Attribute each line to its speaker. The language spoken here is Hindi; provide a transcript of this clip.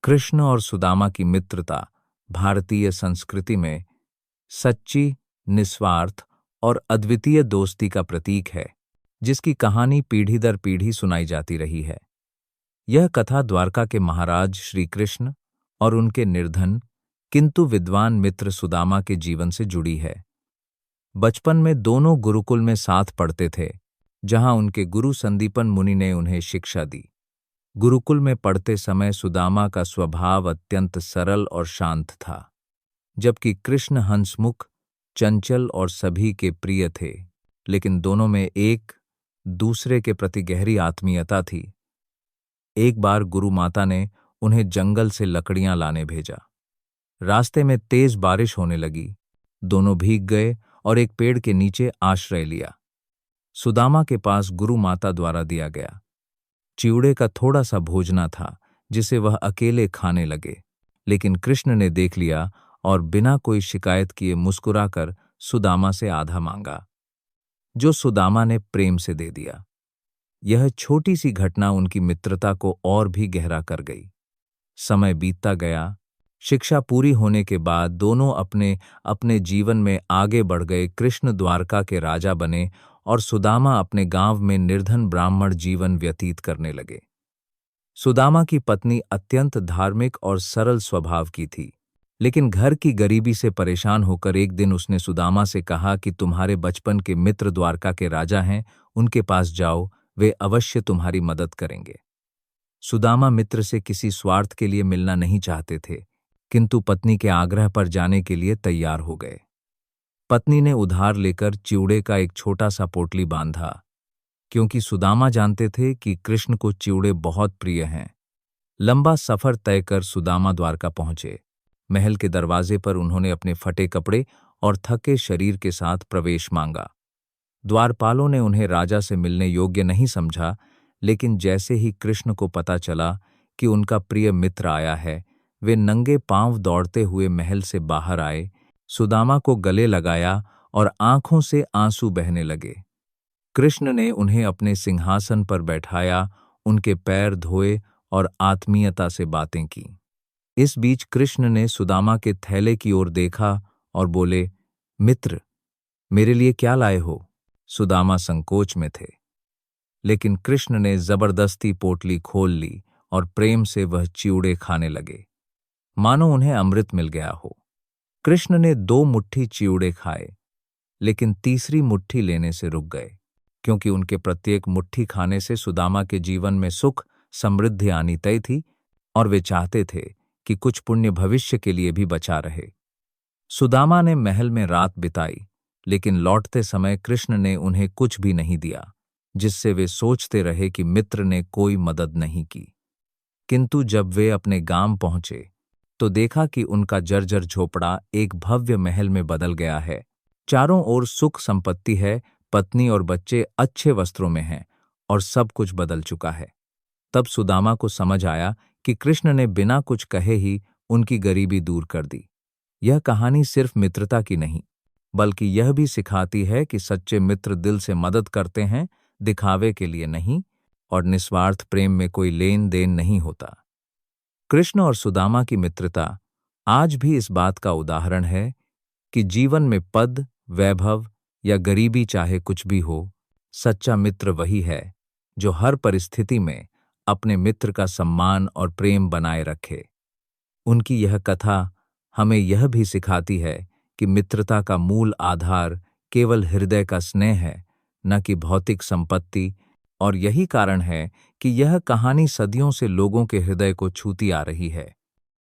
Speaker 1: कृष्ण और सुदामा की मित्रता भारतीय संस्कृति में सच्ची, निस्वार्थ और अद्वितीय दोस्ती का प्रतीक है, जिसकी कहानी पीढ़ी दर पीढ़ी सुनाई जाती रही है। यह कथा द्वारका के महाराज श्री कृष्ण और उनके निर्धन किंतु विद्वान मित्र सुदामा के जीवन से जुड़ी है। बचपन में दोनों गुरुकुल में साथ पढ़ते थे, जहां उनके गुरु संदीपन मुनि ने उन्हें शिक्षा दी। गुरुकुल में पढ़ते समय सुदामा का स्वभाव अत्यंत सरल और शांत था, जबकि कृष्ण हंसमुख, चंचल और सभी के प्रिय थे। लेकिन दोनों में एक दूसरे के प्रति गहरी आत्मीयता थी। एक बार गुरु माता ने उन्हें जंगल से लकड़ियां लाने भेजा। रास्ते में तेज बारिश होने लगी। दोनों भीग गए और एक पेड़ के नीचे आश्रय लिया। सुदामा के पास गुरु माता द्वारा दिया गया चिवड़े का थोड़ा सा भोजना था, जिसे वह अकेले खाने लगे। लेकिन कृष्ण ने देख लिया और बिना कोई शिकायत किए मुस्कुराकर सुदामा से आधा मांगा, जो सुदामा ने प्रेम से दे दिया। यह छोटी सी घटना उनकी मित्रता को और भी गहरा कर गई। समय बीतता गया। शिक्षा पूरी होने के बाद दोनों अपने अपने जीवन में आगे बढ़ गए। कृष्ण द्वारका के राजा बने और सुदामा अपने गांव में निर्धन ब्राह्मण जीवन व्यतीत करने लगे। सुदामा की पत्नी अत्यंत धार्मिक और सरल स्वभाव की थी, लेकिन घर की गरीबी से परेशान होकर एक दिन उसने सुदामा से कहा कि तुम्हारे बचपन के मित्र द्वारका के राजा हैं, उनके पास जाओ, वे अवश्य तुम्हारी मदद करेंगे। सुदामा मित्र से किसी स्वार्थ के लिए मिलना नहीं चाहते थे, किंतु पत्नी के आग्रह पर जाने के लिए तैयार हो गए। पत्नी ने उधार लेकर चिवड़े का एक छोटा सा पोटली बांधा, क्योंकि सुदामा जानते थे कि कृष्ण को चिवड़े बहुत प्रिय हैं। लंबा सफर तय कर सुदामा द्वारका पहुंचे। महल के दरवाजे पर उन्होंने अपने फटे कपड़े और थके शरीर के साथ प्रवेश मांगा। द्वारपालों ने उन्हें राजा से मिलने योग्य नहीं समझा, लेकिन जैसे ही कृष्ण को पता चला कि उनका प्रिय मित्र आया है, वे नंगे पांव दौड़ते हुए महल से बाहर आए, सुदामा को गले लगाया और आंखों से आंसू बहने लगे। कृष्ण ने उन्हें अपने सिंहासन पर बैठाया, उनके पैर धोए और आत्मीयता से बातें की। इस बीच कृष्ण ने सुदामा के थैले की ओर देखा और बोले, मित्र, मेरे लिए क्या लाए हो? सुदामा संकोच में थे, लेकिन कृष्ण ने जबरदस्ती पोटली खोल ली और प्रेम से वह चिवड़े खाने लगे, मानो उन्हें अमृत मिल गया हो। कृष्ण ने 2 मुट्ठी चिवड़े खाए, लेकिन तीसरी मुट्ठी लेने से रुक गए, क्योंकि उनके प्रत्येक मुट्ठी खाने से सुदामा के जीवन में सुख समृद्धि आनी तय थी और वे चाहते थे कि कुछ पुण्य भविष्य के लिए भी बचा रहे। सुदामा ने महल में रात बिताई, लेकिन लौटते समय कृष्ण ने उन्हें कुछ भी नहीं दिया, जिससे वे सोचते रहे कि मित्र ने कोई मदद नहीं की। किंतु जब वे अपने गांव पहुंचे तो देखा कि उनका जर्जर झोपड़ा एक भव्य महल में बदल गया है। चारों ओर सुख संपत्ति है, पत्नी और बच्चे अच्छे वस्त्रों में हैं और सब कुछ बदल चुका है। तब सुदामा को समझ आया कि कृष्ण ने बिना कुछ कहे ही उनकी गरीबी दूर कर दी। यह कहानी सिर्फ मित्रता की नहीं, बल्कि यह भी सिखाती है कि सच्चे मित्र दिल से मदद करते हैं, दिखावे के लिए नहीं, और निस्वार्थ प्रेम में कोई लेन देन नहीं होता। कृष्ण और सुदामा की मित्रता आज भी इस बात का उदाहरण है कि जीवन में पद, वैभव या गरीबी चाहे कुछ भी हो, सच्चा मित्र वही है जो हर परिस्थिति में अपने मित्र का सम्मान और प्रेम बनाए रखे। उनकी यह कथा हमें यह भी सिखाती है कि मित्रता का मूल आधार केवल हृदय का स्नेह है, न कि भौतिक संपत्ति, और यही कारण है कि यह कहानी सदियों से लोगों के हृदय को छूती आ रही है।